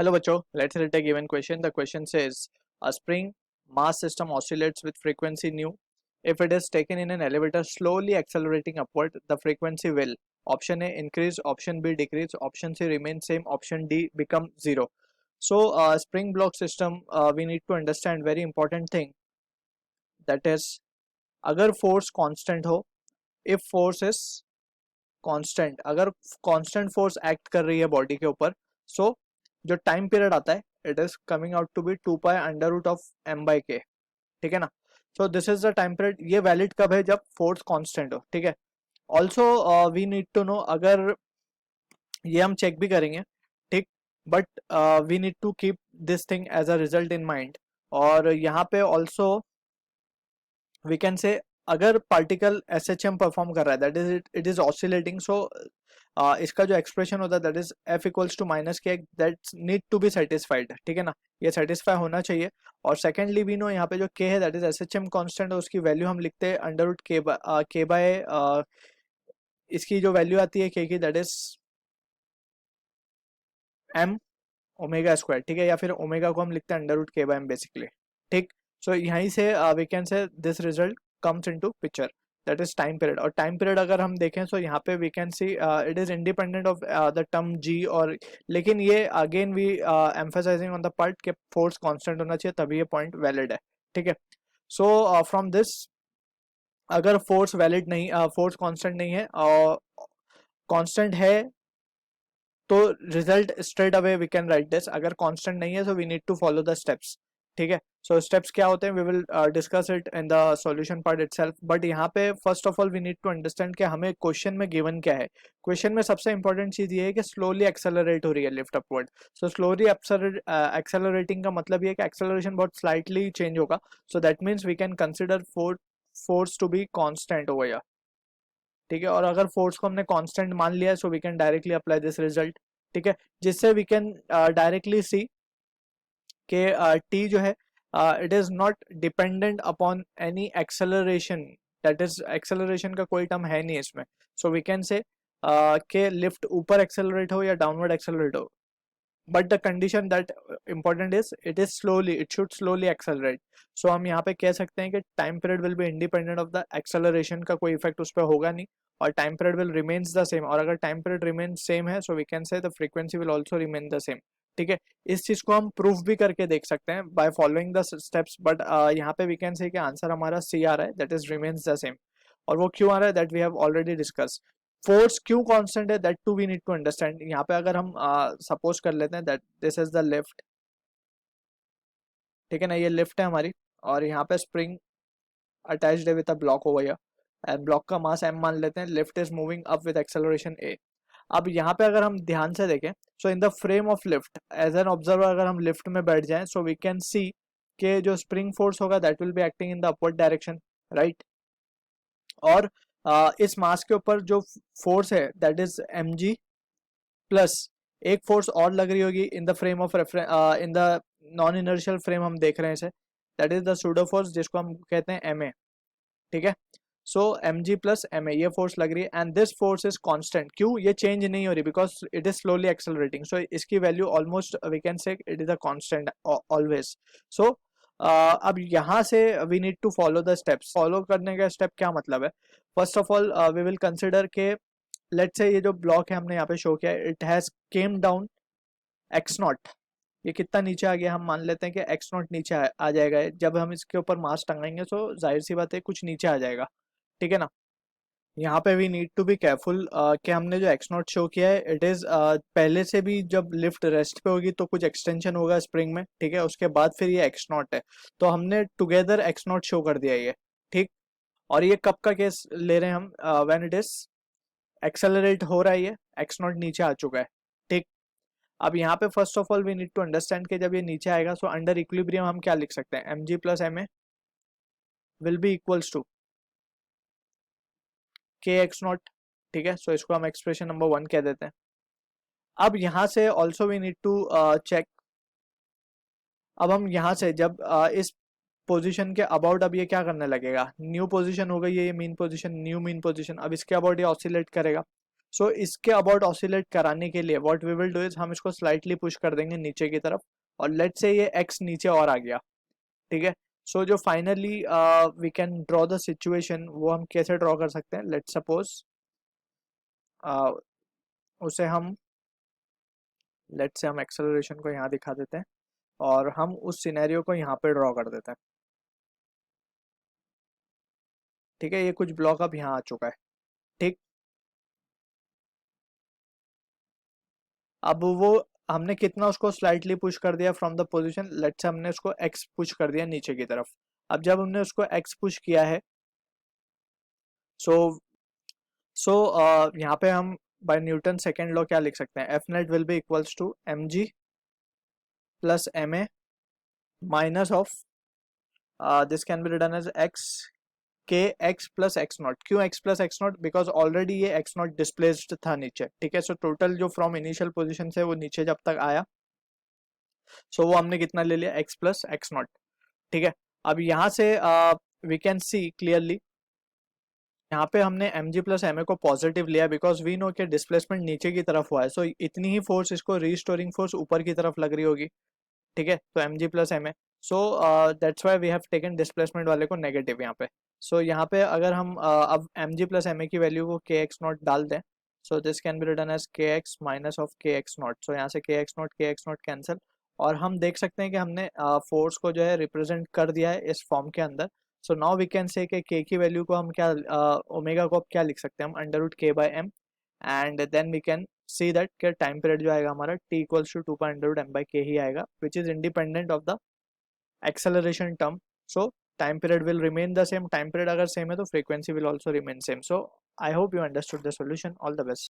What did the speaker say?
Hello, Bacho. Let's read a given question. The question says a spring mass system oscillates with frequency nu. If it is taken in an elevator slowly accelerating upward, the frequency will option A increase, option B decrease, option C remain same, option D become zero. So, spring block system, we need to understand very important thing, that is, अगर force constant हो, if force is constant, अगर constant force act कर रही है body के ऊपर, so जो time period आता है it is coming out to be 2 pi under root of m by k, ठीक है ना. So this is the time period. ये वैलिड कब है? जब फोर्स कांस्टेंट हो, ठीक है. Also we need to know, अगर ये हम चेक भी करेंगे, ठीक, but we need to keep this thing as a result in mind. और यहाँ पे ऑल्सो वी कैन से, अगर पार्टिकल SHM परफॉर्म कर रहा है, that is it is oscillating, so इसका जो एक्सप्रेशन होता है that is F equals to minus k, that need to be satisfied, ठीक है ना. ये सेटिस्फाई होना चाहिए. और सेकेंडली वी नो, यहाँ पे जो K है दैट इज SHM कांस्टेंट, उसकी वैल्यू हम लिखते हैं अंडर रूट के बाय इसकी जो वैल्यू आती है K की, that is M omega square, ठीक है, या फिर ओमेगा को हम लिखते हैं under root k by m basically, ठीक. सो यहीं से we can say this result comes into picture, that is time period. और टाइम पीरियड अगर हम देखें तो यहाँ पे we can see it is independent of the term g, और लेकिन ये again we emphasising on the part k force constant होना चाहिए, तभी ये पॉइंट वैलिड है, ठीक है. सो फ्रॉम दिस, अगर फोर्स वैलिड नहीं, फोर्स कांस्टेंट नहीं है और कांस्टेंट है, तो result straight away we can write this. अगर कांस्टेंट नहीं है, so we need to follow the steps, ठीक है. सो स्टेप्स क्या होते हैं, we will discuss it in the solution part itself. But यहाँ पे first of all we need to understand कि हमें क्वेश्चन में गिवन क्या है. क्वेश्चन में सबसे इंपॉर्टेंट चीज ये है कि स्लोली एक्सेलरेट हो रही है lift upward. So slowly accelerating का मतलब ये है कि एक्सेलरेशन बहुत स्लाइटली चेंज होगा. So that means we can consider force to be constant over here, ठीक है. और अगर फोर्स को हमने कांस्टेंट मान लिया है, so we can directly apply this result, ठीक है, जिससे वी कैन डायरेक्टली सी के टी जो है it is not dependent upon any acceleration, that is acceleration का कोई टर्म है नहीं इसमें. सो वी कैन से के लिफ्ट ऊपर एक्सेलरेट हो या डाउनवर्ड एक्सेलरेट हो, but the condition that important is it is slowly, it should slowly accelerate. So हम यहाँ पे कह सकते हैं कि time period will be independent of the acceleration, का कोई इफेक्ट उस पर होगा नहीं, और time period will remains the same. और अगर टाइम पीरियड रिमेन सेम है, so we can say the frequency will also remain the same, ठीक है. इस चीज को हम प्रूफ भी करके देख सकते हैं by following the steps. But यहाँ पे वी कैन से कि आंसर हमारा सी आ रहा है, that is remains the same. और वो क्यों आ रहा है, that we have already discuss. Force क्यों कांस्टेंट है, that too we need to understand. यहाँ पे अगर हम सपोज कर लेते हैं that this is the lift, ठीक है ना, ये लिफ्ट है हमारी, और यहाँ पे स्प्रिंग अटैच्ड है with a block over here, and block का मास m मान लेते हैं. Lift is moving up with acceleration a. अब यहाँ पे अगर हम ध्यान से देखें, so in the frame of lift as an observer, अगर हम लिफ्ट में बैठ जाएं, सो वी कैन सी के जो स्प्रिंग फोर्स होगा that will be acting in the upward direction, right. और इस मास के ऊपर जो फोर्स है दैट इज mg प्लस एक फोर्स और लग रही होगी इन the frame of reference, in the non inertial frame हम देख रहे हैं इसे, that is the pseudo force, जिसको हम कहते हैं ma, ठीक है. सो mg प्लस ma ये फोर्स लग रही है, and this force is constant. क्यों? ये चेंज नहीं हो रही, because it is slowly accelerating. So इसकी value almost we can say it is a constant always. So अब यहाँ से we need to follow the steps. Follow करने का स्टेप क्या मतलब है? First of all we will consider k, let's say ये जो ब्लॉक है हमने यहाँ पे शो किया है, it has came down x not. ये कितना नीचे आ गया? हम मान लेते हैं कि एक्स नॉट नीचे आ जाएगा. जब हम इसके ऊपर मास टंगाएंगे तो जाहिर सी बात है कुछ नीचे आ जाएगा, ठीक है ना. यहाँ पे we need to be careful कि हमने जो एक्स नॉट शो किया है इट इज पहले से भी, जब लिफ्ट रेस्ट पे होगी तो कुछ एक्सटेंशन होगा स्प्रिंग में, ठीक है, उसके बाद फिर ये एक्स नॉट है, तो हमने टुगेदर एक्स नॉट शो कर दिया ये, ठीक. और ये कब का केस ले रहे हैं हम? व्हेन इट इज एक्सेलरेट हो रहा है, ये एक्स नॉट नीचे आ चुका है, ठीक. अब यहाँ पे first of all we need to understand कि जब ये नीचे आएगा, सो अंडर इक्विलिब्रियम हम क्या लिख सकते हैं? mg plus ma will be equals to k x not, ठीक है. सो इसको हम एक्सप्रेशन नंबर 1 कह देते हैं. अब यहाँ से also we need to check. अब हम यहाँ से जब इस पोजीशन के अबाउट, अब ये क्या करने लगेगा? न्यू पोजीशन हो गई है ये mean position, new mean position. अब इसके अबाउट ये ऑसिलेट करेगा, सो इसके अबाउट ऑसिलेट कराने के लिए what we will do is हम इसको स्लाइटली पुश कर देंगे नीचे की तरफ, और लेट से ये x नीचे और आ गया, ठीक है। सो जो finally we can draw the situation, वो हम कैसे ड्रॉ कर सकते हैं, लेट सपोज उसे हम लेट से हम एक्सेलरेशन को यहाँ दिखा देते हैं और हम उस सिनेरियो को यहाँ पे ड्रॉ कर देते हैं, ठीक है। ये कुछ ब्लॉक अब यहाँ आ चुका है, ठीक। अब वो हमने कितना उसको स्लाइटली पुश कर दिया फ्रॉम द पोजीशन, लेट से हमने उसको x पुश कर दिया नीचे की तरफ। अब जब हमने उसको x पुश किया है, सो सो यहाँ पे हम बाय न्यूटन सेकेंड लॉ क्या लिख सकते हैं, F net will be equals to m g plus m a minus of this can be written as x k x plus x not. क्यों x plus x not, because already ये x not displaced था नीचे, ठीक है। So total जो from initial position से वो नीचे जब तक आया, सो वो हमने कितना ले लिया, एक्स प्लस एक्स नॉट, ठीक है। अब यहाँ से वी कैन सी क्लियरली, यहाँ पे हमने m g plus m a को पॉजिटिव लिया बिकॉज वी नो कि डिस्प्लेसमेंट नीचे की तरफ हुआ है, सो इतनी ही फोर्स इसको रीस्टोरिंग फोर्स ऊपर की तरफ लग रही होगी, ठीक है। तो m g plus m a, so that's why we have taken displacement वाले को नेगेटिव यहाँ पे। सो यहाँ पे अगर हम अब m g plus m a की वैल्यू को के एक्स नॉट डाल दें, so this can be written as k x minus of k x not. So यहाँ से के एक्स नॉट कैंसिल, और हम देख सकते हैं कि हमने फोर्स को जो है रिप्रेजेंट कर दिया है इस फॉर्म के अंदर। सो नाउ वी कैन से के की वैल्यू को हम क्या ओमेगा को अब क्या लिख सकते हैं हम, under root k by m, and then we can see that कि टाइम पीरियड जो आएगा हमारा t इक्वल्स टू 2 ही आएगा, which is independent of the acceleration term. So time period will remain the same, time period अगर same है तो frequency will also remain same. So I hope you understood the solution, all the best.